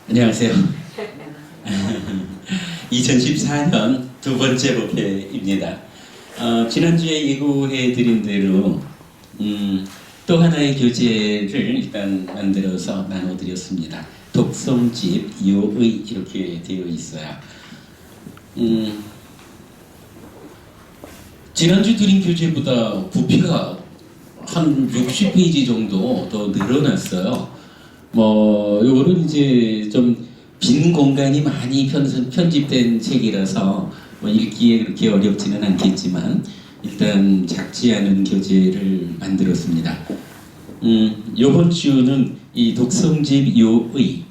안녕하세요. 2014년 두 번째 목회입니다. 지난주에 예고해드린 대로 또 하나의 교재를 일단 만들어서 나눠드렸습니다. 독성집 요의 이렇게 되어 있어요. 지난주 드린 교재보다 부피가 한 60페이지 정도 더 늘어났어요. 요거는 이제 좀 빈 공간이 많이 편집된 책이라서 읽기에 그렇게 어렵지는 않겠지만 일단 작지 않은 교재를 만들었습니다. 요번 주는 이 독성집 요의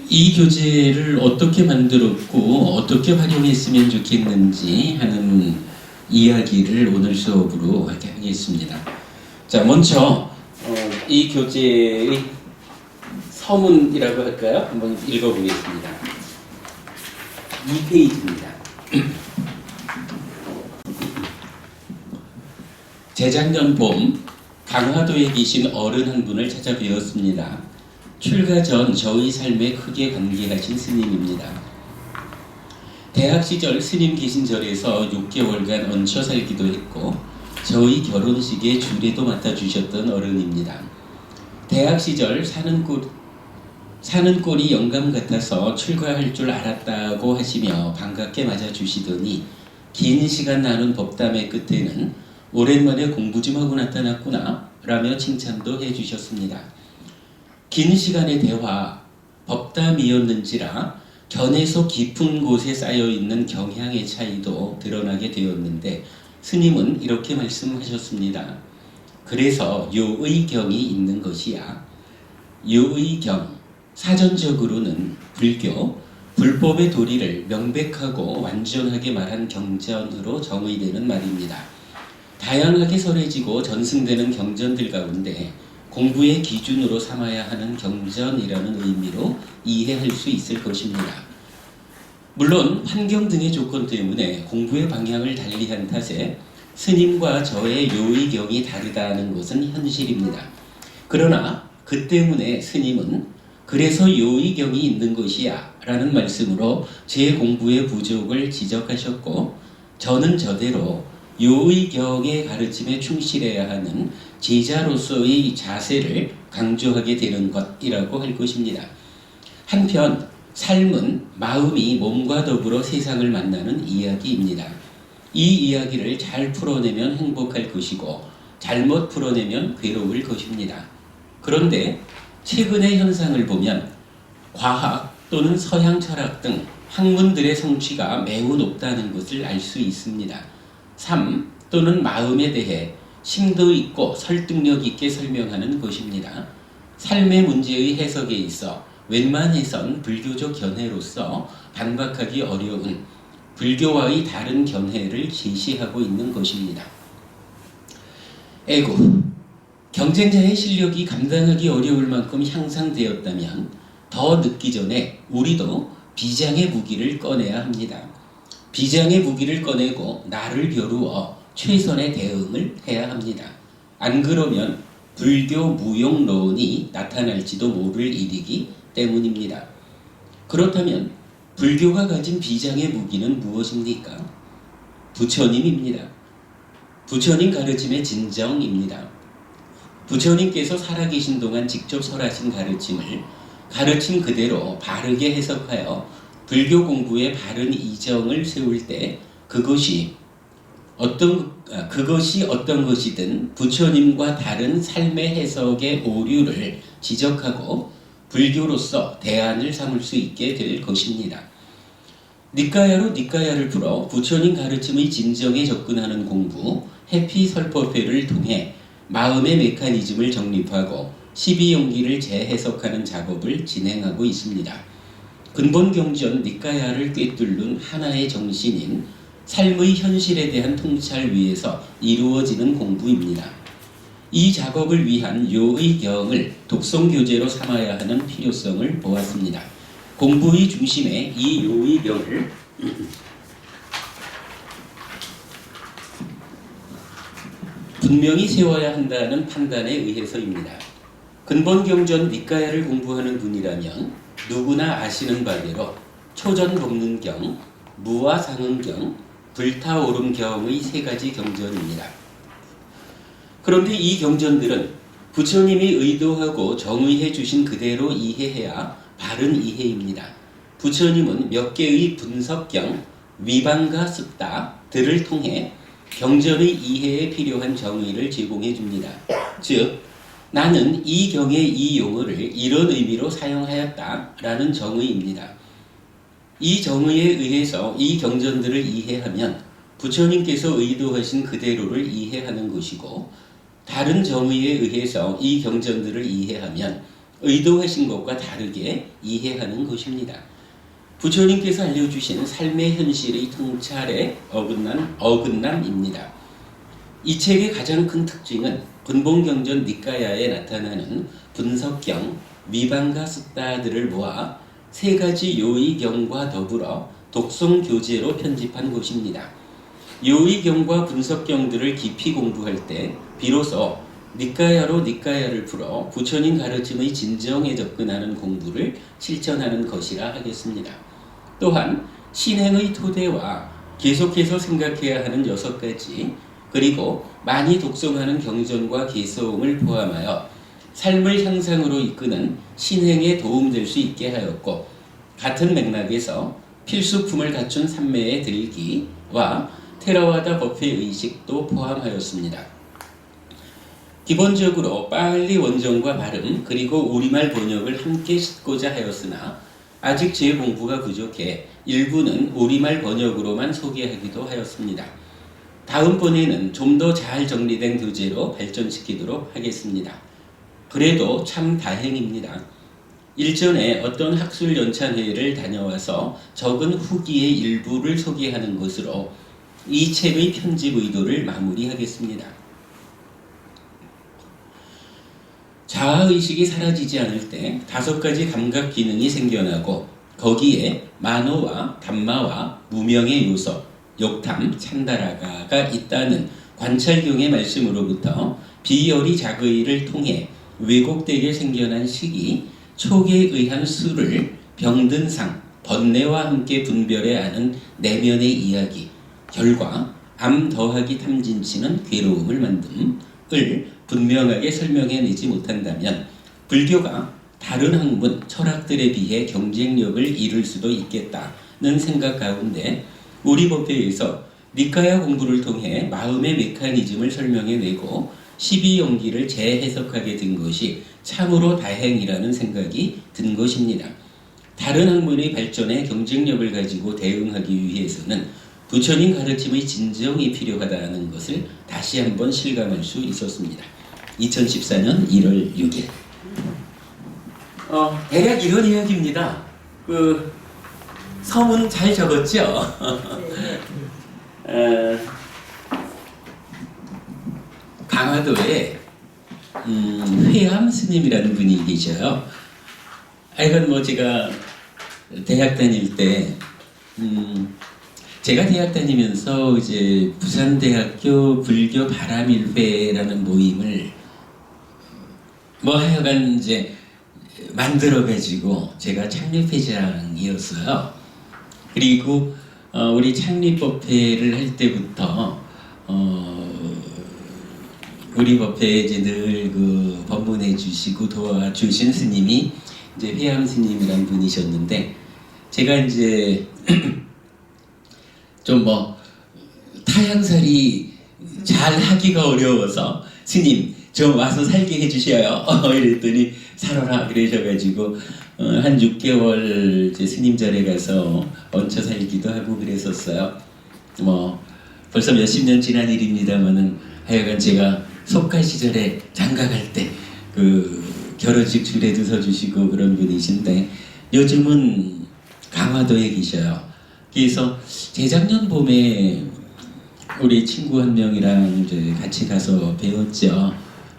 이 교재를 어떻게 만들었고 어떻게 활용했으면 좋겠는지 하는 이야기를 오늘 수업으로 하겠습니다. 자, 먼저 이 교재의 서문이라고 할까요? 한번 읽어보겠습니다. 2페이지입니다. 재작년 봄 강화도에 계신 어른 한 분을 찾아뵈었습니다. 출가 전 저의 삶에 크게 관계하신 스님입니다. 대학 시절 스님 계신 절에서 6개월간 얹혀 살기도 했고 저희 결혼식에 주례도 맡아주셨던 어른입니다. 대학 시절 사는 꼴이 영감 같아서 출가할 줄 알았다고 하시며 반갑게 맞아주시더니 긴 시간 나눈 법담의 끝에는 오랜만에 공부 좀 하고 나타났구나 라며 칭찬도 해주셨습니다. 긴 시간의 대화, 법담이었는지라 견해서 깊은 곳에 쌓여있는 경향의 차이도 드러나게 되었는데 스님은 이렇게 말씀하셨습니다. 그래서 요의경이 있는 것이야. 요의경, 사전적으로는 불교, 불법의 도리를 명백하고 완전하게 말한 경전으로 정의되는 말입니다. 다양하게 설해지고 전승되는 경전들 가운데 공부의 기준으로 삼아야 하는 경전이라는 의미로 이해할 수 있을 것입니다. 물론 환경 등의 조건 때문에 공부의 방향을 달리한 탓에 스님과 저의 요의경이 다르다는 것은 현실입니다. 그러나 그 때문에 스님은 그래서 요의경이 있는 것이야 라는 말씀으로 제 공부의 부족을 지적하셨고 저는 저대로 요의경의 가르침에 충실해야 하는 제자로서의 자세를 강조하게 되는 것이라고 할 것입니다. 한편 삶은 마음이 몸과 더불어 세상을 만나는 이야기입니다. 이 이야기를 잘 풀어내면 행복할 것이고 잘못 풀어내면 괴로울 것입니다. 그런데 최근의 현상을 보면 과학 또는 서양 철학 등 학문들의 성취가 매우 높다는 것을 알 수 있습니다. 삶 또는 마음에 대해 심도 있고 설득력 있게 설명하는 것입니다. 삶의 문제의 해석에 있어 웬만해선 불교적 견해로서 반박하기 어려운 불교와의 다른 견해를 제시하고 있는 것입니다. 에고, 경쟁자의 실력이 감당하기 어려울 만큼 향상되었다면 더 늦기 전에 우리도 비장의 무기를 꺼내야 합니다. 비장의 무기를 꺼내고 나를 겨루어 최선의 대응을 해야 합니다. 안 그러면 불교 무용론이 나타날지도 모를 일이기 때문입니다. 그렇다면 불교가 가진 비장의 무기는 무엇입니까? 부처님입니다. 부처님 가르침의 진정입니다. 부처님께서 살아계신 동안 직접 설하신 가르침을 가르침 그대로 바르게 해석하여 불교 공부에 바른 이정을 세울 때 그것이 어떤 것이든 부처님과 다른 삶의 해석의 오류를 지적하고 불교로서 대안을 삼을 수 있게 될 것입니다. 니까야로 니까야를 풀어 부처님 가르침의 진정에 접근하는 공부 해피설법회를 통해 마음의 메커니즘을 정립하고 12용기를 재해석하는 작업을 진행하고 있습니다. 근본 경전 니까야를 꿰뚫는 하나의 정신인 삶의 현실에 대한 통찰 위에서 이루어지는 공부입니다. 이 작업을 위한 요의경을 독성교재로 삼아야 하는 필요성을 보았습니다. 공부의 중심에 이 요의경을 분명히 세워야 한다는 판단에 의해서입니다. 근본경전 니까야를 공부하는 분이라면 누구나 아시는 바대로 초전법문경, 무화상응경, 불타오름경의 세 가지 경전입니다. 그런데 이 경전들은 부처님이 의도하고 정의해 주신 그대로 이해해야 바른 이해입니다. 부처님은 몇 개의 분석경, 위반과 습다들을 통해 경전의 이해에 필요한 정의를 제공해 줍니다. 즉, 나는 이 경의 이 용어를 이런 의미로 사용하였다라는 정의입니다. 이 정의에 의해서 이 경전들을 이해하면 부처님께서 의도하신 그대로를 이해하는 것이고, 다른 정의에 의해서 이 경전들을 이해하면 의도하신 것과 다르게 이해하는 것입니다. 부처님께서 알려주신 삶의 현실의 통찰에 어긋남입니다. 이 책의 가장 큰 특징은 근본경전 니까야에 나타나는 분석경, 위반과 습다들을 모아 세 가지 요의경과 더불어 독송교재로 편집한 것입니다. 요의경과 분석경들을 깊이 공부할 때 비로소 니까야로 니까야를 풀어 부처님 가르침의 진정에 접근하는 공부를 실천하는 것이라 하겠습니다. 또한 신행의 토대와 계속해서 생각해야 하는 6가지, 그리고 많이 독송하는 경전과 개성을 포함하여 삶을 향상으로 이끄는 신행에 도움될 수 있게 하였고, 같은 맥락에서 필수품을 갖춘 삼매의 들기와 테라와다 법회 의식도 포함하였습니다. 기본적으로 빨리 원정과 발음 그리고 우리말 번역을 함께 싣고자 하였으나 아직 제 공부가 부족해 일부는 우리말 번역으로만 소개하기도 하였습니다. 다음번에는 좀 더 잘 정리된 교재로 발전시키도록 하겠습니다. 그래도 참 다행입니다. 일전에 어떤 학술 연찬회를 다녀와서 적은 후기의 일부를 소개하는 것으로 이 책의 편집 의도를 마무리하겠습니다. 자아의식이 사라지지 않을 때 5가지 감각 기능이 생겨나고, 거기에 만호와 담마와 무명의 요소, 욕탐, 찬다라가가 있다는 관찰경의 말씀으로부터 비열이 자의를 통해 왜곡되게 생겨난 식이 촉에 의한 수를 병든상, 번뇌와 함께 분별해 아는 내면의 이야기, 결과 암 더하기 탐진치는 괴로움을 만듦을 분명하게 설명해내지 못한다면 불교가 다른 학문, 철학들에 비해 경쟁력을 잃을 수도 있겠다는 생각 가운데 우리 법회에서 니까야 공부를 통해 마음의 메커니즘을 설명해내고 12용기를 재해석하게 된 것이 참으로 다행이라는 생각이 든 것입니다. 다른 학문의 발전에 경쟁력을 가지고 대응하기 위해서는 부처님 가르침의 진정이 필요하다는 것을 다시 한번 실감할 수 있었습니다. 2014년 1월 6일. 대략 이런 이야기입니다. 서문 잘 적었죠? 강화도에 회암 스님이라는 분이 계셔요. 이건 제가 대학 다닐 때 제가 대학 다니면서 이제 부산대학교 불교 바람일회라는 모임을 하여간 이제 만들어가지고 제가 창립회장이었어요. 그리고 우리 창립법회를 할 때부터 우리 법회에 이제 늘 법문해 주시고 도와주신 스님이 이제 회암 스님이라는 분이셨는데, 제가 이제 좀 타향살이 잘 하기가 어려워서 스님 좀 와서 살게 해주셔요. 이랬더니 살아라 그러셔가지고 한 6개월 이제 스님 절에 가서 얹혀 살기도 하고 그랬었어요. 벌써 몇십 년 지난 일입니다만은 하여간 제가 속가 시절에 장가갈 때 결혼식 줄에도 서주시고 그런 분이신데 요즘은 강화도에 계셔요. 그래서 재작년 봄에 우리 친구 한 명이랑 이제 같이 가서 배웠죠.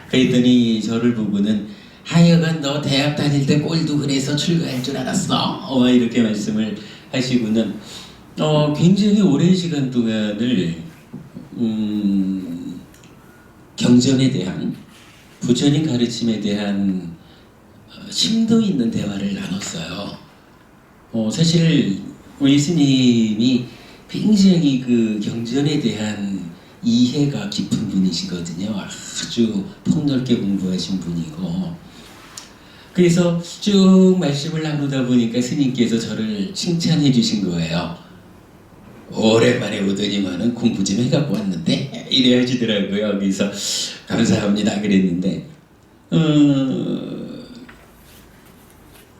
그랬더니 저를 보고는 하여간 너 대학 다닐 때 꼴도 그래서 출가할 줄 알았어. 이렇게 말씀을 하시고는 굉장히 오랜 시간 동안을 경전에 대한 부처님 가르침에 대한 심도 있는 대화를 나눴어요. 사실 우리 스님이 굉장히 그 경전에 대한 이해가 깊은 분이시거든요. 아주 폭넓게 공부하신 분이고, 그래서 쭉 말씀을 나누다 보니까 스님께서 저를 칭찬해 주신 거예요. 오랜만에 오더니만은 공부 좀 해갖고 왔는데 이래 하시더라고요. 그래서 감사합니다 그랬는데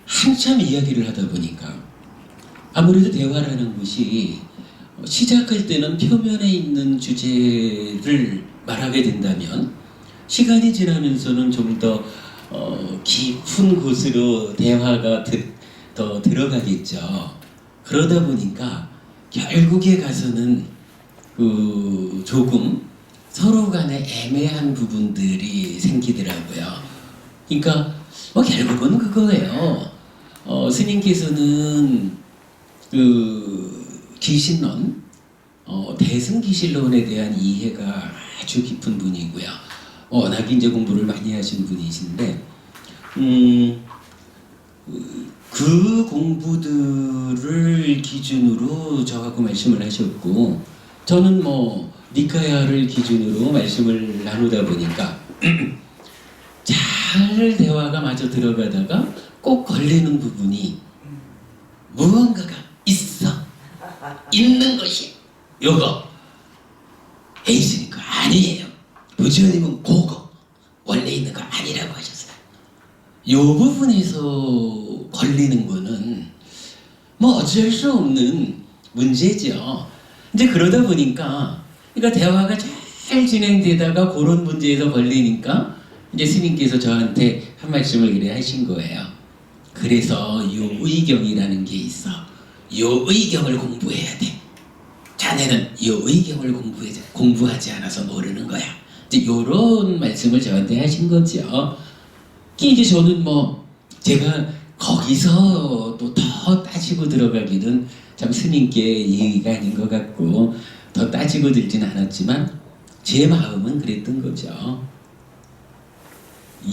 한참 이야기를 하다 보니까 아무래도 대화라는 것이 시작할 때는 표면에 있는 주제를 말하게 된다면 시간이 지나면서는 좀 더 깊은 곳으로 대화가 더 들어가겠죠. 그러다 보니까 결국에 가서는 조금 서로 간에 애매한 부분들이 생기더라고요. 그러니까 결국은 그거예요. 스님께서는 기신론, 대승기신론에 대한 이해가 아주 깊은 분이고요. 워낙 이제 공부를 많이 하신 분이신데, 그 공부들을 기준으로 저하고 말씀을 하셨고, 저는 니카야를 기준으로 말씀을 나누다 보니까 잘 대화가 마저 들어가다가 꼭 걸리는 부분이 무언가가 있는 것이 요거 에이스니까 아니에요. 부처님은 그거 원래 있는 거 아니라고 하셨어요. 요 부분에서 걸리는 거는 어쩔 수 없는 문제죠. 이제 그러다 보니까 그러니까 대화가 잘 진행되다가 그런 문제에서 걸리니까 이제 스님께서 저한테 한 말씀을 그래 하신 거예요. 그래서 요 의경이라는 게 있어. 요 의경을 공부해야 돼. 자네는 요 의경을 공부하지 않아서 모르는 거야. 이제 요런 말씀을 저한테 하신 거죠. 이제 저는 제가 거기서 또 더 따지고 들어가기는 참 스님께 예의가 아닌 것 같고 더 따지고 들진 않았지만 제 마음은 그랬던 거죠.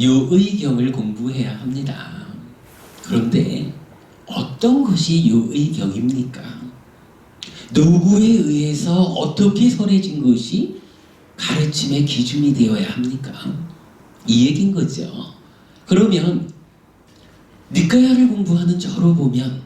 요 의경을 공부해야 합니다. 그런데 어떤 것이 요 의경입니까? 누구에 의해서 어떻게 설해진 것이 가르침의 기준이 되어야 합니까? 이 얘기인 거죠. 그러면 니카야를 공부하는 저로 보면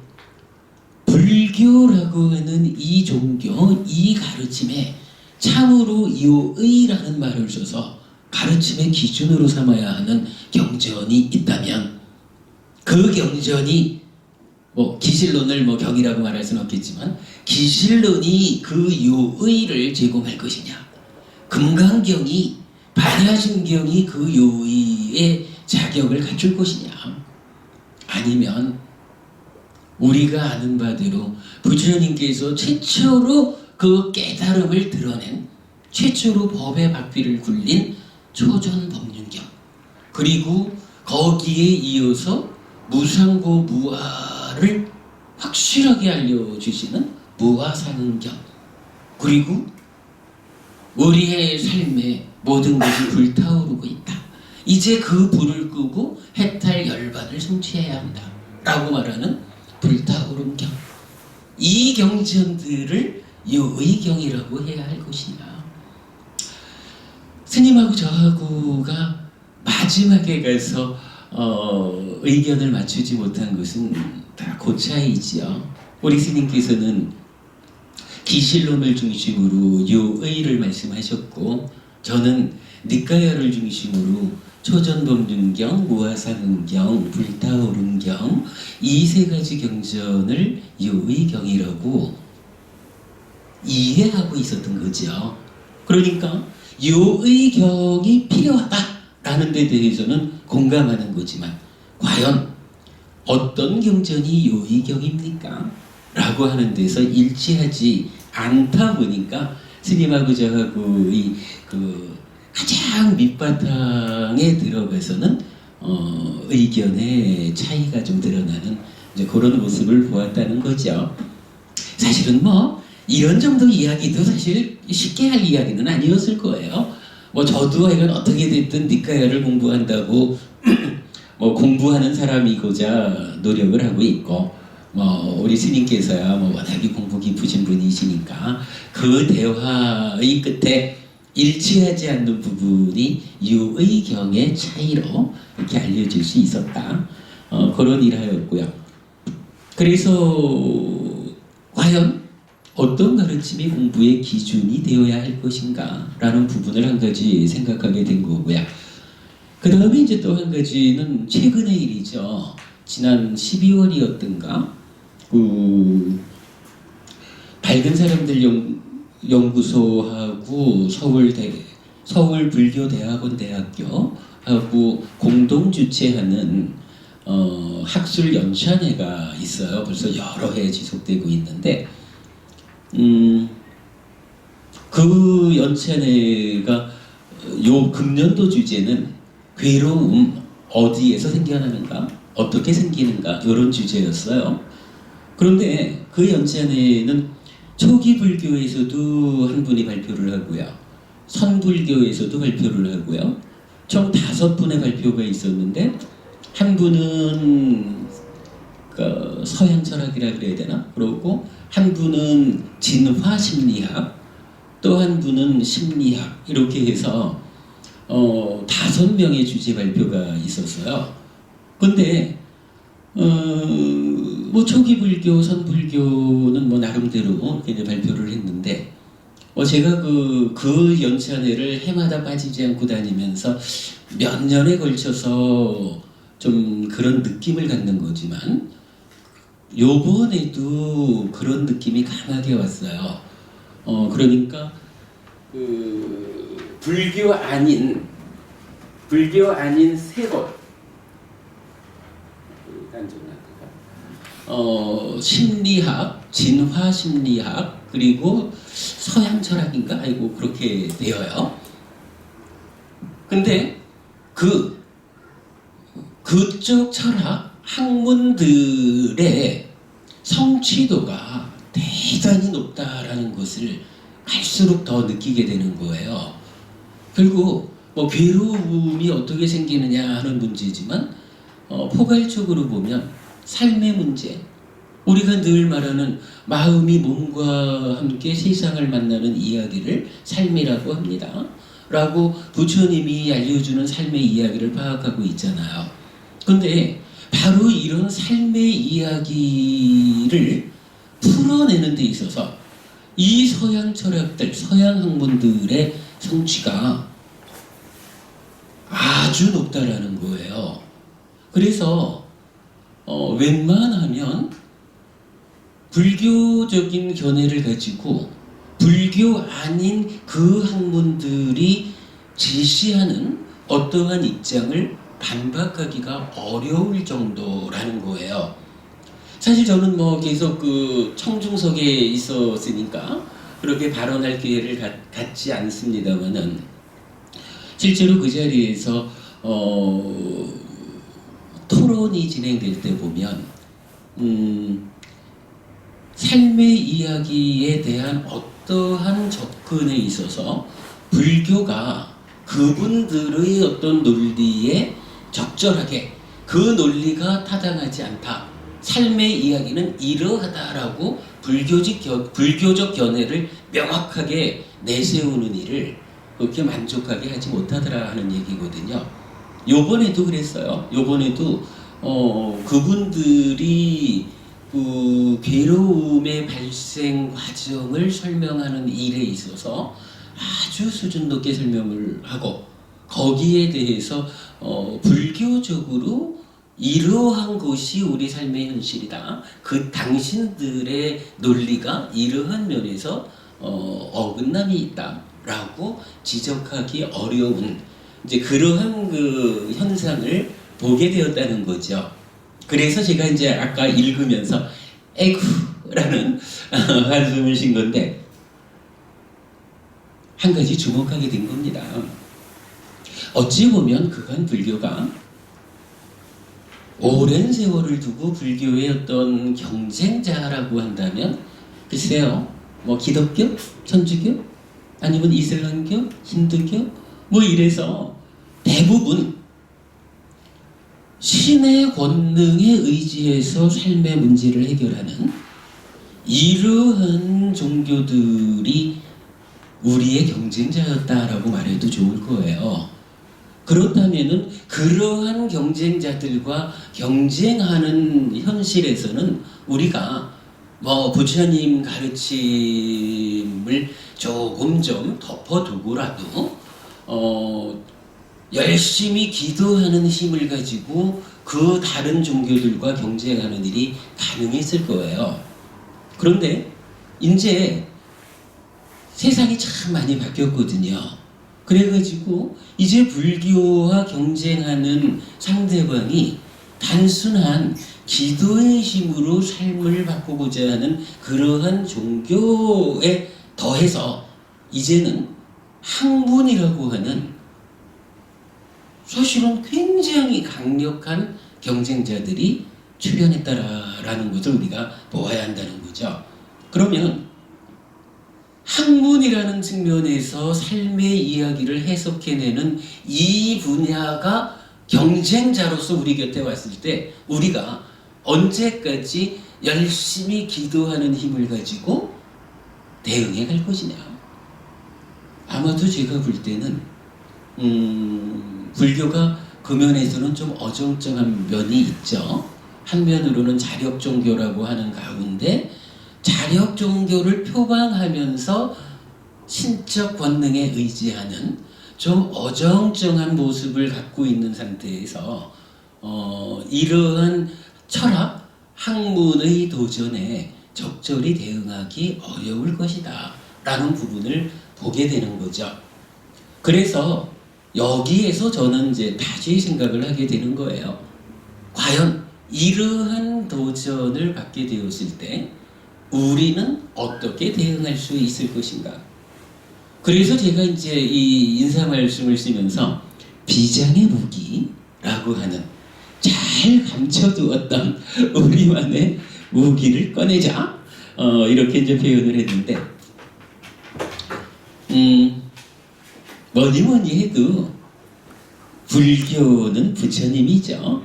불교라고 하는 이 종교, 이 가르침에 참으로 요의라는 말을 써서 가르침의 기준으로 삼아야 하는 경전이 있다면 그 경전이 기실론을 경이라고 말할 수는 없겠지만 기실론이 그 요의를 제공할 것이냐, 금강경이 반야심경이 그 요의의 자격을 갖출 것이냐, 아니면 우리가 아는 바대로 부처님께서 최초로 그 깨달음을 드러낸 최초로 법의 박비를 굴린 초전법륜경, 그리고 거기에 이어서 무상고 무아를 확실하게 알려주시는 무아상경, 그리고 우리의 삶에 모든 것이 불타오르고 있다. 이제 그 불을 끄고 해탈 열반을 성취해야 한다 라고 말하는 불타오른 경, 이 경전들을 요의경이라고 해야 할 것이냐. 스님하고 저하고가 마지막에 가서 의견을 맞추지 못한 것은 다 그 차이지요. 우리 스님께서는 기실론을 중심으로 요의를 말씀하셨고, 저는 니카야를 중심으로 초전법륜경, 무아상경, 불타오른경, 이 세 가지 경전을 요의경이라고 이해하고 있었던 거죠. 그러니까 요의경이 필요하다라는 데 대해서는 공감하는 거지만 과연 어떤 경전이 요의경입니까? 라고 하는 데서 일치하지 않다 보니까 스님하고 저하고 가장 밑바탕에 들어가서는 의견의 차이가 좀 드러나는 이제 그런 모습을 보았다는 거죠. 사실은 이런 정도 이야기도 사실 쉽게 할 이야기는 아니었을 거예요. 저도 이건 어떻게 됐든 니카야를 공부한다고 뭐 공부하는 사람이고자 노력을 하고 있고, 뭐 우리 스님께서야 뭐 워낙에 공부 깊으신 분이시니까 그 대화의 끝에 일치하지 않는 부분이 유의경의 차이로 이렇게 알려질 수 있었다. 그런 일하였고요. 그래서 과연 어떤 가르침이 공부의 기준이 되어야 할 것인가 라는 부분을 한 가지 생각하게 된 거고요. 그 다음에 이제 또 한 가지는 최근의 일이죠. 지난 12월이었던가 밝은 사람들 연구소하고 서울불교대학원대학교하고 공동 주최하는 학술 연찬회가 있어요. 벌써 여러 해 지속되고 있는데 그 연찬회가 요 금년도 주제는 괴로움 어디에서 생겨나는가, 어떻게 생기는가 이런 주제였어요. 그런데 그 연찬회는 초기 불교에서도 한 분이 발표를 하고요, 선불교에서도 발표를 하고요, 총 5분의 발표가 있었는데 한 분은 서양 철학이라 그래야 되나? 그러고 한 분은 진화 심리학, 또 한 분은 심리학, 이렇게 해서 5명의 주제 발표가 있었어요. 근데 뭐 초기 불교, 선불교는 뭐 나름대로 이렇게 발표를 했는데 제가 그 연찬회를 해마다 빠지지 않고 다니면서 몇 년에 걸쳐서 좀 그런 느낌을 갖는 거지만 요번에도 그런 느낌이 강하게 왔어요. 그러니까 불교 아닌 세 곳, 심리학, 진화 심리학, 그리고 서양 철학인가? 아이고 그렇게 되어요. 근데 그쪽 철학 학문들의 성취도가 대단히 높다라는 것을 갈수록 더 느끼게 되는 거예요. 결국 뭐 괴로움이 어떻게 생기느냐 하는 문제지만 포괄적으로 보면 삶의 문제, 우리가 늘 말하는 마음이 몸과 함께 세상을 만나는 이야기를 삶이라고 합니다. 라고 부처님이 알려주는 삶의 이야기를 파악하고 있잖아요. 근데 바로 이런 삶의 이야기를 풀어내는 데 있어서 이 서양 철학들, 서양 학문들의 성취가 아주 높다라는 거예요. 그래서 웬만하면 불교적인 견해를 가지고 불교 아닌 그 학문들이 제시하는 어떠한 입장을 반박하기가 어려울 정도라는 거예요. 사실 저는 뭐 계속 청중석에 있었으니까 그렇게 발언할 기회를 갖지 않습니다만은 실제로 그 자리에서 토론이 진행될 때 보면 삶의 이야기에 대한 어떠한 접근에 있어서 불교가 그분들의 어떤 논리에 적절하게 그 논리가 타당하지 않다, 삶의 이야기는 이러하다라고 불교적 견해를 명확하게 내세우는 일을 그렇게 만족하게 하지 못하더라 하는 얘기거든요. 요번에도 그랬어요. 요번에도 그분들이 괴로움의 발생 과정을 설명하는 일에 있어서 아주 수준 높게 설명을 하고 거기에 대해서 불교적으로 이러한 것이 우리 삶의 현실이다, 그 당신들의 논리가 이러한 면에서 어긋남이 있다라고 지적하기 어려운 이제 그러한 그 현상을 보게 되었다는 거죠. 그래서 제가 이제 아까 읽으면서 에구라는 한숨을 쉰 건데 한 가지 주목하게 된 겁니다. 어찌 보면 그간 불교가 오랜 세월을 두고 불교의 어떤 경쟁자라고 한다면 글쎄요, 뭐 기독교, 천주교, 아니면 이슬람교, 힌두교 뭐 이래서 대부분 신의 권능에 의지해서 삶의 문제를 해결하는 이러한 종교들이 우리의 경쟁자였다라고 말해도 좋을 거예요. 그렇다면은 그러한 경쟁자들과 경쟁하는 현실에서는 우리가 뭐 부처님 가르침을 조금 좀 덮어두고라도 열심히 기도하는 힘을 가지고 그 다른 종교들과 경쟁하는 일이 가능했을 거예요. 그런데 이제 세상이 참 많이 바뀌었거든요. 그래가지고 이제 불교와 경쟁하는 상대방이 단순한 기도의 힘으로 삶을 바꾸고자 하는 그러한 종교에 더해서 이제는 학문이라고 하는 사실은 굉장히 강력한 경쟁자들이 출현했다라는 것을 우리가 보아야 한다는 거죠. 그러면 학문이라는 측면에서 삶의 이야기를 해석해내는 이 분야가 경쟁자로서 우리 곁에 왔을 때 우리가 언제까지 열심히 기도하는 힘을 가지고 대응해 갈 것이냐. 아마도 제가 볼 때는 불교가 그 면에서는 좀 어정쩡한 면이 있죠. 한면으로는 자력 종교라고 하는 가운데 자력 종교를 표방하면서 신적 권능에 의지하는 좀 어정쩡한 모습을 갖고 있는 상태에서 이러한 철학, 학문의 도전에 적절히 대응하기 어려울 것이다 라는 부분을 보게 되는 거죠. 그래서 여기에서 저는 이제 다시 생각을 하게 되는 거예요. 과연 이러한 도전을 받게 되었을 때 우리는 어떻게 대응할 수 있을 것인가? 그래서 제가 이제 이 인사 말씀을 쓰면서 비장의 무기라고 하는 잘 감춰두었던 우리만의 무기를 꺼내자. 이렇게 이제 표현을 했는데, 뭐니 해도 불교는 부처님이죠.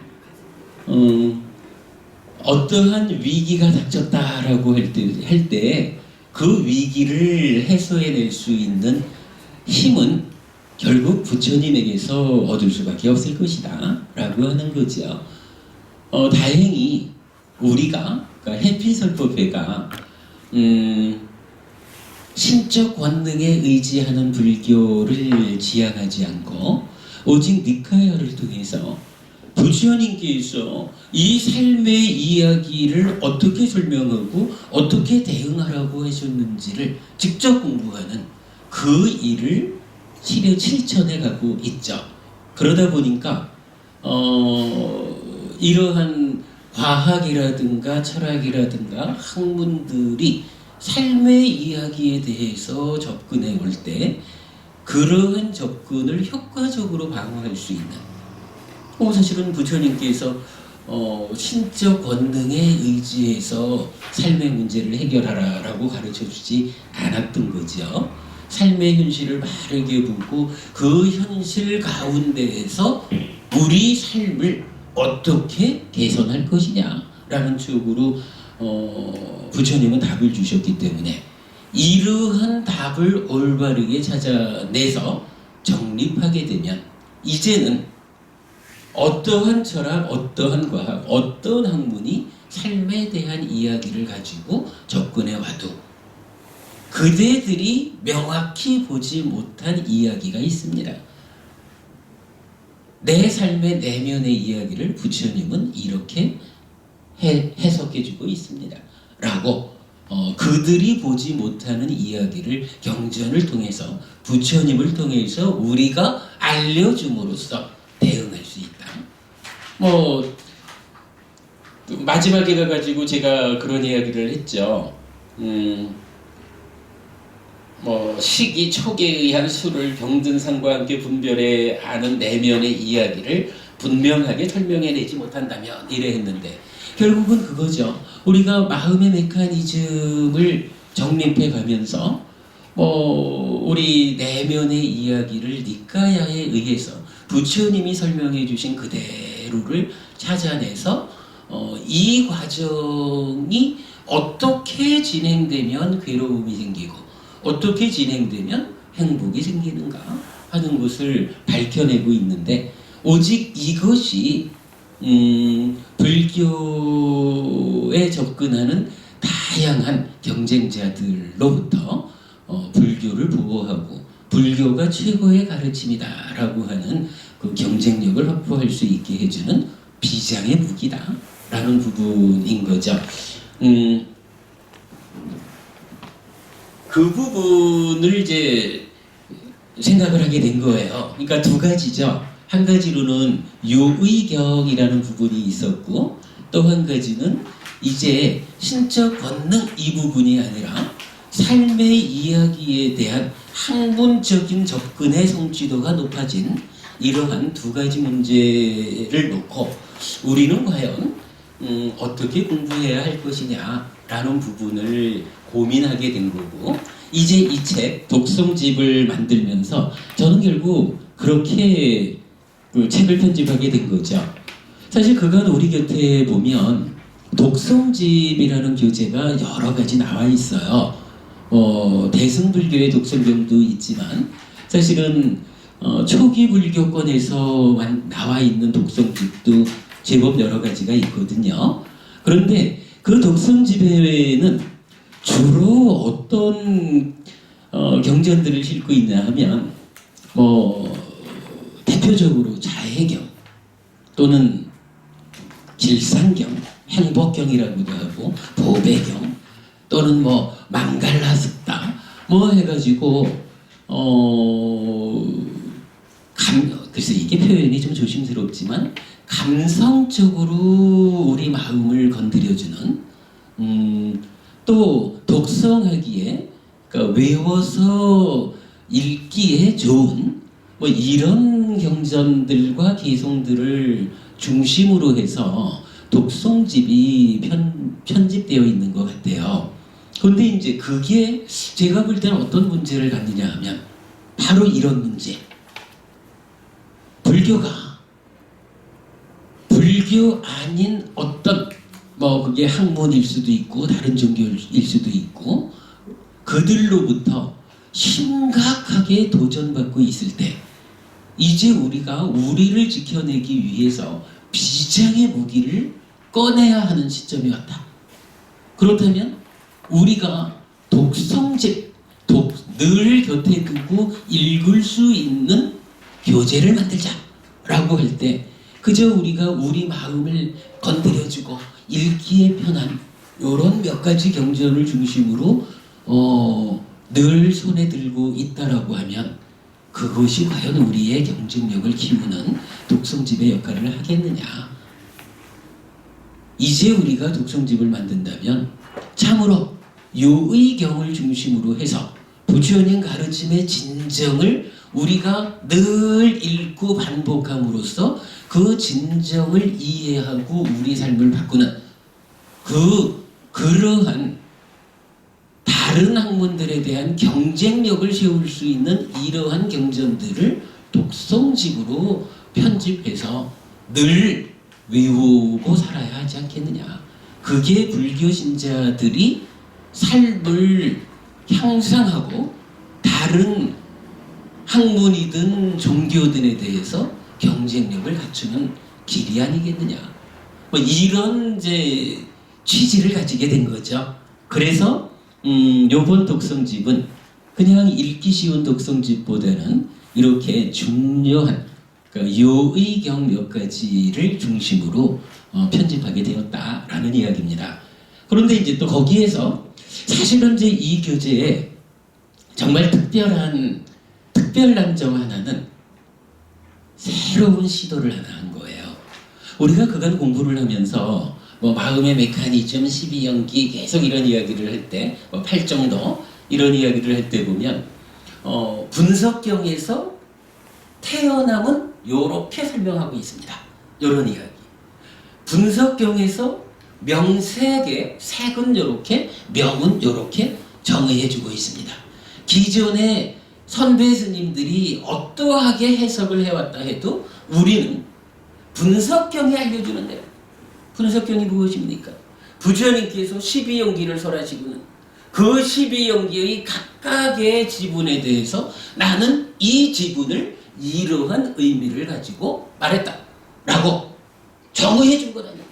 어떠한 위기가 닥쳤다라고 할 때 그 위기를 해소해낼 수 있는 힘은 결국 부처님에게서 얻을 수밖에 없을 것이다 라고 하는 거죠. 다행히 우리가 그러니까 해피설법회가 신적 권능에 의지하는 불교를 지향하지 않고 오직 니카야를 통해서 부처님께서 이 삶의 이야기를 어떻게 설명하고 어떻게 대응하라고 하셨는지를 직접 공부하는 그 일을 실천해 가고 있죠. 그러다 보니까 이러한 과학이라든가 철학이라든가 학문들이 삶의 이야기에 대해서 접근해 올 때 그러한 접근을 효과적으로 방어할 수 있는 사실은 부처님께서 신적 권능에 의지해서 삶의 문제를 해결하라라고 가르쳐주지 않았던 거죠. 삶의 현실을 바르게 보고 그 현실 가운데에서 우리 삶을 어떻게 개선할 것이냐라는 쪽으로 부처님은 답을 주셨기 때문에 이러한 답을 올바르게 찾아내서 정립하게 되면 이제는 어떠한 철학, 어떠한 과학, 어떠한 학문이 삶에 대한 이야기를 가지고 접근해 와도 그대들이 명확히 보지 못한 이야기가 있습니다. 내 삶의 내면의 이야기를 부처님은 이렇게 해석해주고 있습니다. 라고 그들이 보지 못하는 이야기를 경전을 통해서 부처님을 통해서 우리가 알려줌으로써 대응할 수 있다. 마지막에 가가지고 제가 그런 이야기를 했죠. 식이 촉에 의한 수를 병든상과 함께 분별해 아는 내면의 이야기를 분명하게 설명해내지 못한다면 이래 했는데 결국은 그거죠. 우리가 마음의 메커니즘을 정립해 가면서 우리 내면의 이야기를 니카야에 의해서 부처님이 설명해 주신 그대로를 찾아내서 이 과정이 어떻게 진행되면 괴로움이 생기고 어떻게 진행되면 행복이 생기는가 하는 것을 밝혀내고 있는데, 오직 이것이 불교에 접근하는 다양한 경쟁자들로부터 불교를 보호하고 불교가 최고의 가르침이다라고 하는 그 경쟁력을 확보할 수 있게 해주는 비장의 무기다라는 부분인 거죠. 그 부분을 이제 생각을 하게 된 거예요. 그러니까 두 가지죠. 한 가지로는 요의경이라는 부분이 있었고, 또 한 가지는 이제 신적 권능 이 부분이 아니라 삶의 이야기에 대한 학문적인 접근의 성취도가 높아진 이러한 두 가지 문제를 놓고 우리는 과연 어떻게 공부해야 할 것이냐라는 부분을 고민하게 된 거고, 이제 이 책 독성집을 만들면서 저는 결국 그렇게 그 책을 편집하게 된 거죠. 사실 그간 우리 곁에 보면 독성집이라는 교재가 여러 가지 나와 있어요. 대승불교의 독성경도 있지만 사실은 초기 불교권에서 나와 있는 독성집도 제법 여러 가지가 있거든요. 그런데 그 독성집에는 주로 어떤 경전들을 싣고 있냐 하면 대표적으로 자해경 또는 길상경, 행복경이라고도 하고 보배경 또는 망갈라습다 해가지고 글쎄 이게 표현이 좀 조심스럽지만 감성적으로 우리 마음을 건드려주는 또 독성하기에 그러니까 외워서 읽기에 좋은 이런 경전들과 개성들을 중심으로 해서 독성집이 편집되어 있는 것 같아요. 그런데 이제 그게 제가 볼 때는 어떤 문제를 갖느냐 하면 바로 이런 문제. 불교가 불교 아닌 어떤 그게 학문일 수도 있고 다른 종교일 수도 있고 그들로부터 심각하게 도전받고 있을 때 이제 우리가 우리를 지켜내기 위해서 비장의 무기를 꺼내야 하는 시점이 왔다. 그렇다면 우리가 독성집, 늘 곁에 두고 읽을 수 있는 교재를 만들자라고 할 때 그저 우리가 우리 마음을 건드려주고 읽기에 편한 이런 몇 가지 경전을 중심으로 늘 손에 들고 있다라고 하면 그것이 과연 우리의 경쟁력을 키우는 독성집의 역할을 하겠느냐. 이제 우리가 독성집을 만든다면 참으로 요의경을 중심으로 해서 부처님 가르침의 진정을 우리가 늘 읽고 반복함으로써 그 진정을 이해하고 우리 삶을 바꾸는 그러한 다른 학문들에 대한 경쟁력을 세울 수 있는 이러한 경전들을 독성집으로 편집해서 늘 외우고 살아야 하지 않겠느냐. 그게 불교 신자들이 삶을 향상하고 다른 학문이든 종교든에 대해서 경쟁력을 갖추는 길이 아니겠느냐. 이런 이제 취지를 가지게 된 거죠. 그래서 요번 독성집은 그냥 읽기 쉬운 독성집보다는 이렇게 중요한 요의경 몇 가지를 중심으로 편집하게 되었다라는 이야기입니다. 그런데 이제 또 거기에서 사실은 이제 이 교재에 정말 특별한 점 하나는 새로운 시도를 하나 한 거예요. 우리가 그간 공부를 하면서 마음의 메커니즘, 12연기 계속 이런 이야기를 할 때, 팔정도 이런 이야기를 할 때 보면 분석경에서 태어남은 요렇게 설명하고 있습니다. 요런 이야기. 분석경에서 명색의 색은 요렇게, 명은 요렇게 정의해주고 있습니다. 기존의 선배 스님들이 어떠하게 해석을 해왔다 해도 우리는 분석경이 알려주는데요. 분석경이 무엇입니까? 부처님께서 12연기를 설하시고는 그 12연기의 각각의 지분에 대해서 나는 이 지분을 이러한 의미를 가지고 말했다 라고 정의해 준 것 아니에요.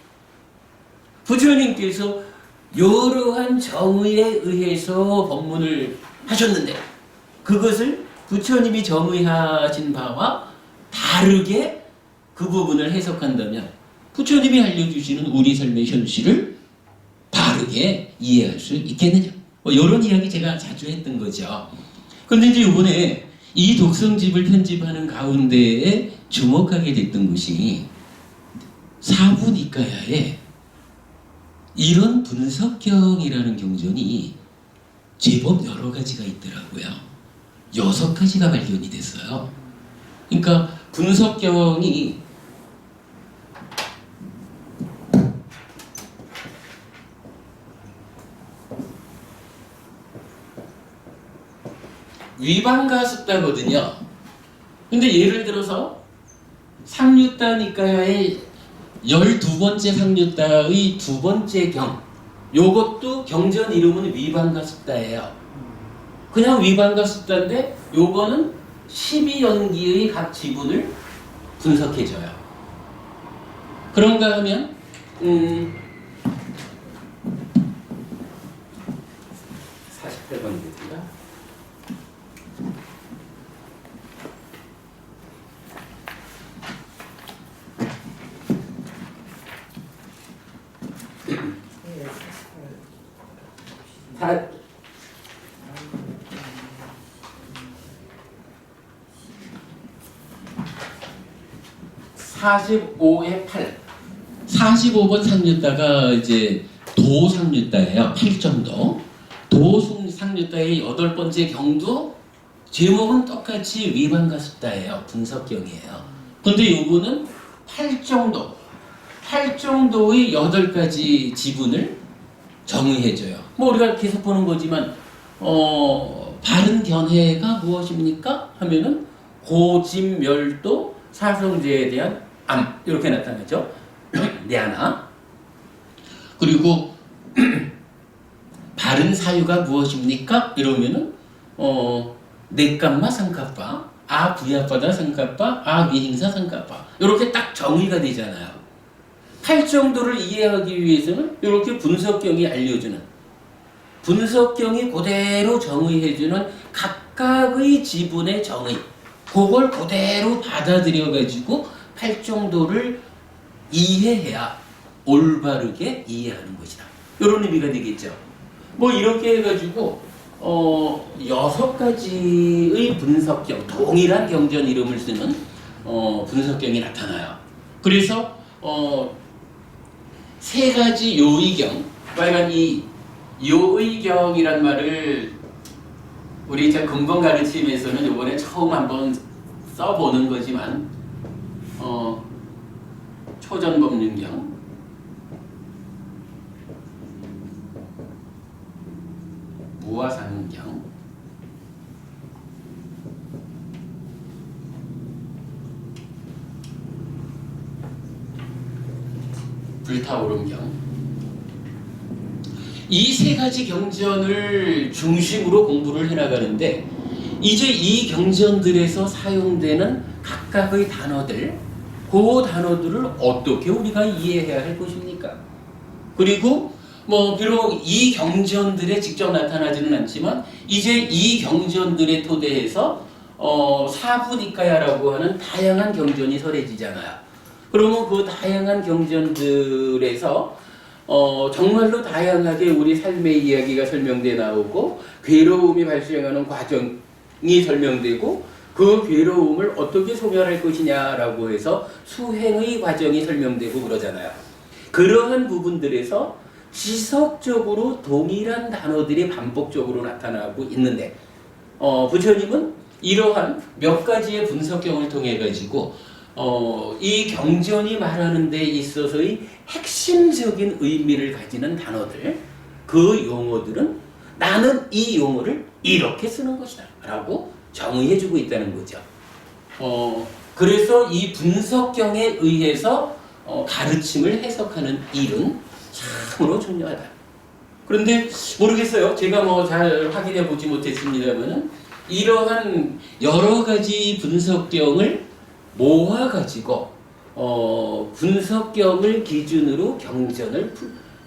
부처님께서 여러한 정의에 의해서 법문을 하셨는데 그것을 부처님이 정의하신 바와 다르게 그 부분을 해석한다면 부처님이 알려주시는 우리 삶의 현실을 바르게 이해할 수 있겠느냐. 이런 이야기 제가 자주 했던 거죠. 그런데 이제 이번에 이 독성집을 편집하는 가운데에 주목하게 됐던 것이 사부니까야에 이런 분석경이라는 경전이 제법 여러 가지가 있더라고요. 6가지가 발견이 됐어요. 그러니까 분석경이 위반가습다거든요. 근데 예를 들어서 상류다니까의 12번째 상류다의 2번째 경, 요것도 경전 이름은 위반가습다예요. 그냥 위반가습다인데 요거는 12연기의 각 지분을 분석해줘요. 그런가 하면 48번입니다. 다 45의 8. 45번 상류다가 이제 도상류다예요. 8점도. 도상류다의 8번째 경도 제목은 똑같이 위반가습다예요. 분석경이에요. 근데 요거는 8정도. 8정도의 8가지 지분을 정의해줘요. 뭐 우리가 계속 보는 거지만 바른 견해가 무엇입니까? 하면은 고집, 멸도, 사성제에 대한 암 이렇게 나타나죠. 네 하나. 그리고 바른 사유가 무엇입니까? 이러면은 내감마 상카파, 아 부야파다 상카파, 아 위행사 상카파 이렇게 딱 정의가 되잖아요. 8정도를 이해하기 위해서는 이렇게 분석경이 알려주는 분석경이 그대로 정의해주는 각각의 지분의 정의 그걸 그대로 받아들여가지고 8정도를 이해해야 올바르게 이해하는 것이다. 이런 의미가 되겠죠. 뭐 이렇게 해가지고 6가지의 분석경, 동일한 경전 이름을 쓰는 분석경이 나타나요. 그래서 3가지 요의경, 빨간 이 요의경이란 말을 우리 이제 근본 가르침에서는 이번에 처음 한번 써보는 거지만 초전법륜경, 무화상경, 불타오름경 이 3가지 경전을 중심으로 공부를 해나가는데 이제 이 경전들에서 사용되는 각각의 단어들 그 단어들을 어떻게 우리가 이해해야 할 것입니까? 그리고 뭐 비록 이 경전들에 직접 나타나지는 않지만 이제 이 경전들의 토대에서 사부니까야라고 하는 다양한 경전이 설해지잖아요. 그러면 그 다양한 경전들에서 정말로 다양하게 우리 삶의 이야기가 설명돼 나오고 괴로움이 발생하는 과정이 설명되고 그 괴로움을 어떻게 소멸할 것이냐라고 해서 수행의 과정이 설명되고 그러잖아요. 그러한 부분들에서 지속적으로 동일한 단어들이 반복적으로 나타나고 있는데 부처님은 이러한 몇 가지의 분석경을 통해 가지고 이 경전이 말하는 데 있어서의 핵심적인 의미를 가지는 단어들, 그 용어들은 나는 이 용어를 이렇게 쓰는 것이다 라고 정의해주고 있다는 거죠. 그래서 이 분석경에 의해서 가르침을 해석하는 일은 참으로 중요하다. 그런데 모르겠어요. 제가 뭐 잘 확인해 보지 못했습니다만은 이러한 여러 가지 분석경을 모아가지고 분석경을 기준으로 경전을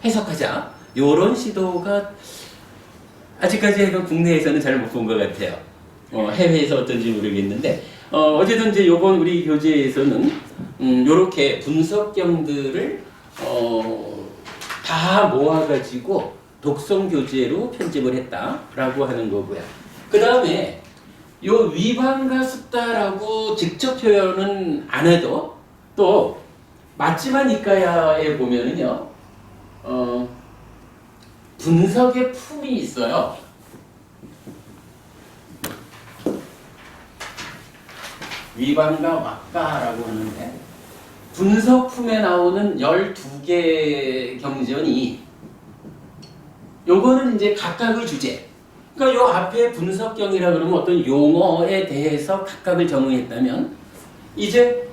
해석하자. 이런 시도가 아직까지 국내에서는 잘 못 본 것 같아요. 해외에서 어떤지 모르겠는데 어쨌든 이제 이번 우리 교재에서는 이렇게 분석경들을 다 모아가지고 독성 교재로 편집을 했다라고 하는 거고요. 그 다음에 요 위반과 숫다라고 직접 표현은 안 해도 또 맞지만 이까야에 보면은요 분석의 품이 있어요. 위반과 막가라고 하는데 분석품에 나오는 12개 경전이 요거는 이제 각각의 주제. 그러니까 요 앞에 분석경이라 그러면 어떤 용어에 대해서 각각을 정의했다면 이제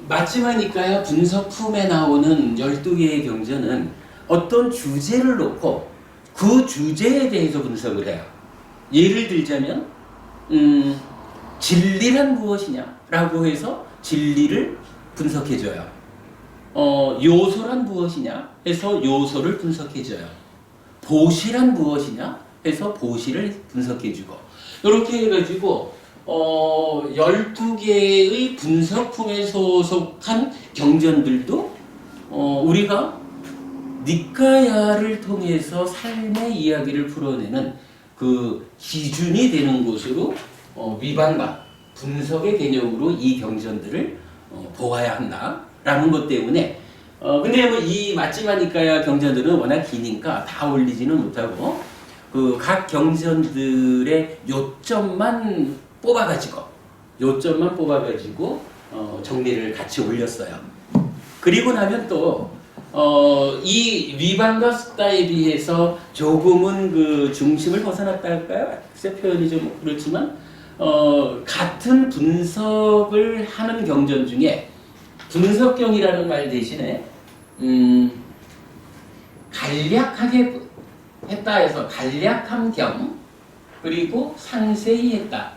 맞지만이까야 분석품에 나오는 12개의 경전은 어떤 주제를 놓고 그 주제에 대해서 분석을 해요. 예를 들자면 진리란 무엇이냐라고 해서 진리를 분석해줘요. 요소란 무엇이냐 해서 요소를 분석해줘요. 보시란 무엇이냐 해서 보시를 분석해주고 이렇게 해가지고 12개의 분석품에 소속한 경전들도 우리가 니까야를 통해서 삶의 이야기를 풀어내는 그 기준이 되는 곳으로 위반과 분석의 개념으로 이 경전들을 보아야 한다라는 것 때문에 근데 뭐 이 맞지마니까야 경전들은 워낙 기니까 다 올리지는 못하고 그 각 경전들의 요점만 뽑아가지고 정리를 같이 올렸어요. 그리고 나면 또 이 위반과 숫다에 비해서 조금은 그 중심을 벗어났다 할까요? 글쎄 표현이 좀 그렇지만 같은 분석을 하는 경전 중에 분석경이라는 말 대신에 간략하게 했다 해서 간략한 경 그리고 상세히 했다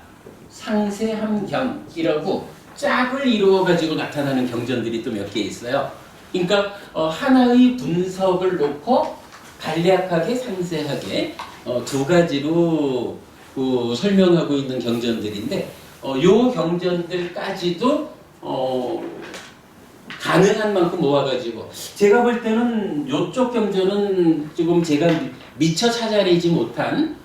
상세한 경이라고 짝을 이루어 가지고 나타나는 경전들이 또 몇 개 있어요. 그러니까 하나의 분석을 놓고 간략하게 상세하게 두 가지로 설명하고 있는 경전들인데 요 경전들까지도 가능한 만큼 모아가지고 제가 볼 때는 요쪽 경전은 지금 제가 미처 찾아내지 못한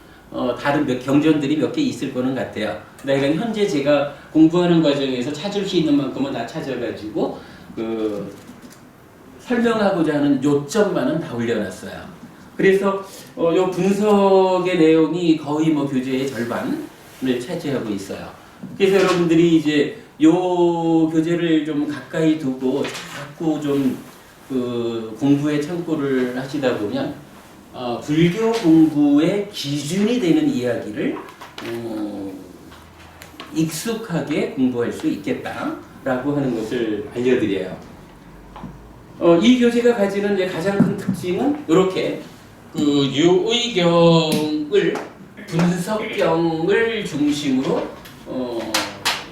다른 경전들이 몇 개 있을 거는 같아요. 그러니까 현재 제가 공부하는 과정에서 찾을 수 있는 만큼은 다 찾아가지고 설명하고자 하는 요점만은 다 올려놨어요. 그래서 요 분석의 내용이 거의 뭐 교재의 절반을 차지하고 있어요. 그래서 여러분들이 이제 요 교재를 좀 가까이 두고 자꾸 좀 공부에 참고를 하시다 보면 불교 공부의 기준이 되는 이야기를 익숙하게 공부할 수 있겠다라고 하는 것을 알려드려요. 이 교재가 가지는 이제 가장 큰 특징은 이렇게 유의경을 분석경을 중심으로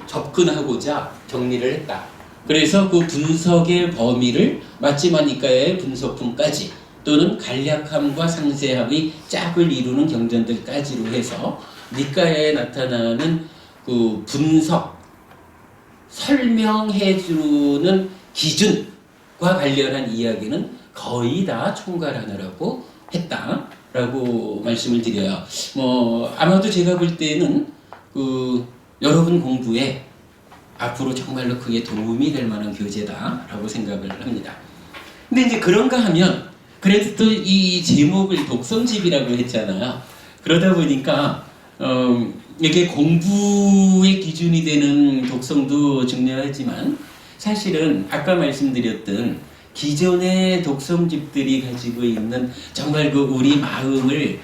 접근하고자 정리를 했다. 그래서 그 분석의 범위를 맞지마니까의 분석품까지 또는 간략함과 상세함의 짝을 이루는 경전들까지로 해서 니까야에 나타나는 그 분석, 설명해주는 기준과 관련한 이야기는 거의 다 총괄하느라고 했다라고 말씀을 드려요. 아마도 제가 볼 때는 여러분 공부에 앞으로 정말로 크게 도움이 될 만한 교재다라고 생각을 합니다. 근데 이제 그런가 하면 그래도 또 이 제목을 독성집이라고 했잖아요. 그러다 보니까 이게 공부의 기준이 되는 독성도 중요하지만 사실은 아까 말씀드렸던 기존의 독성집들이 가지고 있는 정말 우리 마음을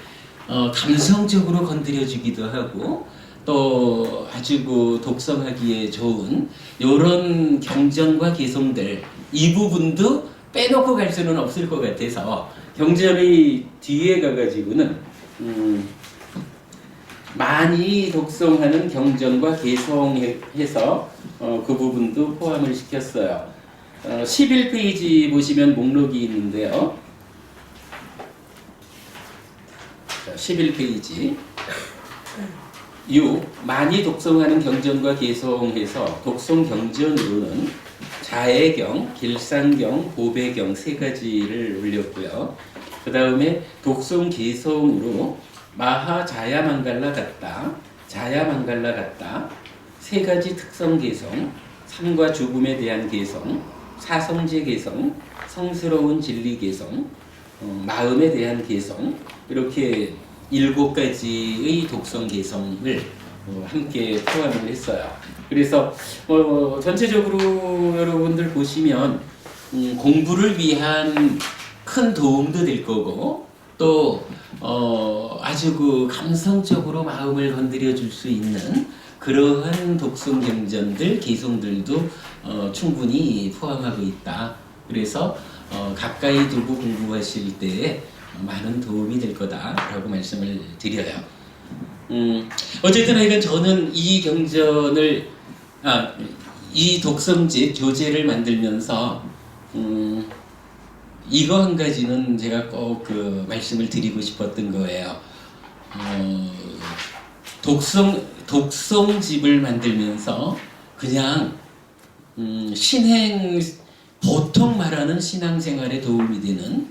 감성적으로 건드려주기도 하고 또 아주 그 독성하기에 좋은 이런 경전과 개성들 이 부분도 빼놓고 갈 수는 없을 것 같아서 경전의 뒤에 가가지고는 많이 독성하는 경전과 개성해서 그 부분도 포함을 시켰어요. 11페이지 보시면 목록이 있는데요. 11페이지 6. 많이 독성하는 경전과 개성해서 독성 경전으로는 자애경, 길상경, 보배경 세 가지를 올렸고요. 그 다음에 독성 개성으로 마하 자야만갈라 같다, 자야만갈라 같다, 세 가지 특성 개성, 삶과 죽음에 대한 개성, 사성제 개성, 성스러운 진리 개성, 마음에 대한 개성, 이렇게 7가지의 독성 개성을 함께 포함을 했어요. 그래서 전체적으로 여러분들 보시면 공부를 위한 큰 도움도 될 거고 또 아주 그 감성적으로 마음을 건드려 줄 수 있는 그러한 독성 경전들, 개성들도 충분히 포함하고 있다. 그래서 가까이 두고 공부하실 때에 많은 도움이 될 거다라고 말씀을 드려요. 어쨌든 하여간 저는 이 경전을 이 독성집 교재를 만들면서 이거 한 가지는 제가 꼭 그 말씀을 드리고 싶었던 거예요. 독성집을 만들면서 그냥 보통 말하는 신앙생활에 도움이 되는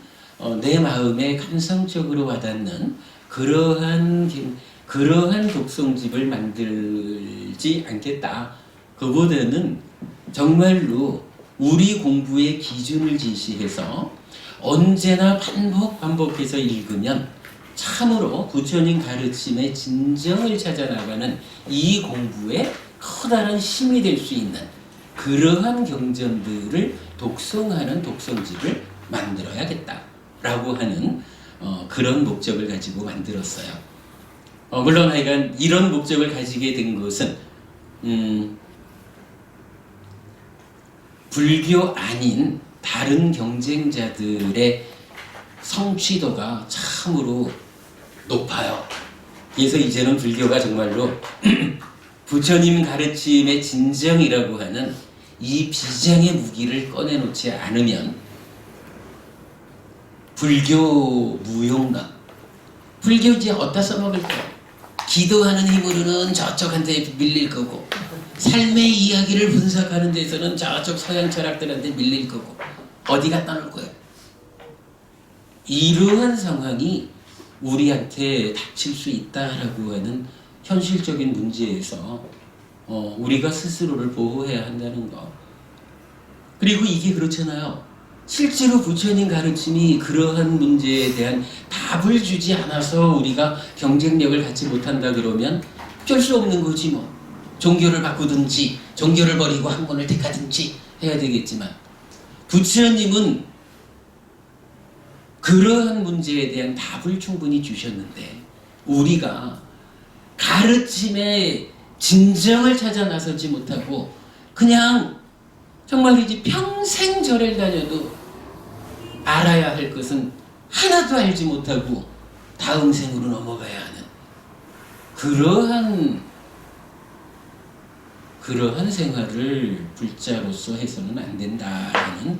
내 마음에 감성적으로 와닿는 그러한 독성집을 만들지 않겠다. 그보다는 정말로 우리 공부의 기준을 제시해서 언제나 반복해서 읽으면 참으로 부처님 가르침의 진정을 찾아 나가는 이 공부에 커다란 힘이 될 수 있는 그러한 경전들을 독송하는 독성집을 만들어야겠다라고 하는 그런 목적을 가지고 만들었어요. 물론 하여간 이런 목적을 가지게 된 것은 불교 아닌 다른 경쟁자들의 성취도가 참으로 높아요. 그래서 이제는 불교가 정말로 부처님 가르침의 진정이라고 하는 이 비장의 무기를 꺼내놓지 않으면 불교 무용론, 불교 이제 어디다 써먹을 거야? 기도하는 힘으로는 저쪽한테 밀릴 거고 삶의 이야기를 분석하는 데서는 저쪽 서양 철학들한테 밀릴 거고 어디 갖다 놓을 거예요? 이러한 상황이 우리한테 닥칠 수 있다라고 하는 현실적인 문제에서 우리가 스스로를 보호해야 한다는 거. 그리고 이게 그렇잖아요. 실제로 부처님 가르침이 그러한 문제에 대한 답을 주지 않아서 우리가 경쟁력을 갖지 못한다 그러면 어쩔 수 없는 거지 뭐. 종교를 바꾸든지 종교를 버리고 학문을 택하든지 해야 되겠지만 부처님은 그러한 문제에 대한 답을 충분히 주셨는데 우리가 가르침의 진정을 찾아 나서지 못하고 그냥 정말이지 평생 절을 다녀도 알아야 할 것은 하나도 알지 못하고 다음 생으로 넘어가야 하는 그러한 생활을 불자로서 해서는 안 된다라는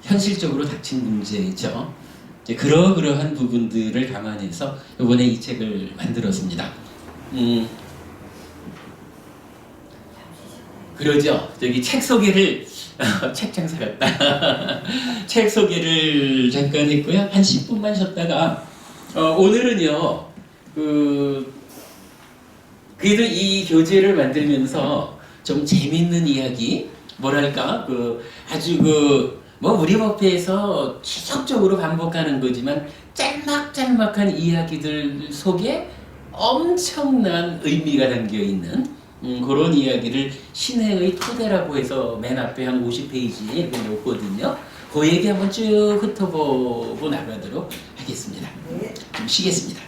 현실적으로 닥친 문제죠. 이제 그러한 부분들을 감안해서 이번에 이 책을 만들었습니다. 그러죠. 저기 책 소개를 책 장사 같다. 책 소개를 잠깐 했고요. 한 10분만 쉬었다가 오늘은요. 그래도 이 교재를 만들면서 좀 재밌는 이야기, 뭐랄까, 아주 우리 법회에서 지속적으로 반복하는 거지만 짤막짤막한 이야기들 속에 엄청난 의미가 담겨 있는 그런 이야기를 신해의 토대라고 해서 맨 앞에 한 50페이지에 놓거든요. 그 얘기 한번 쭉 훑어보고 나가도록 하겠습니다. 좀 쉬겠습니다.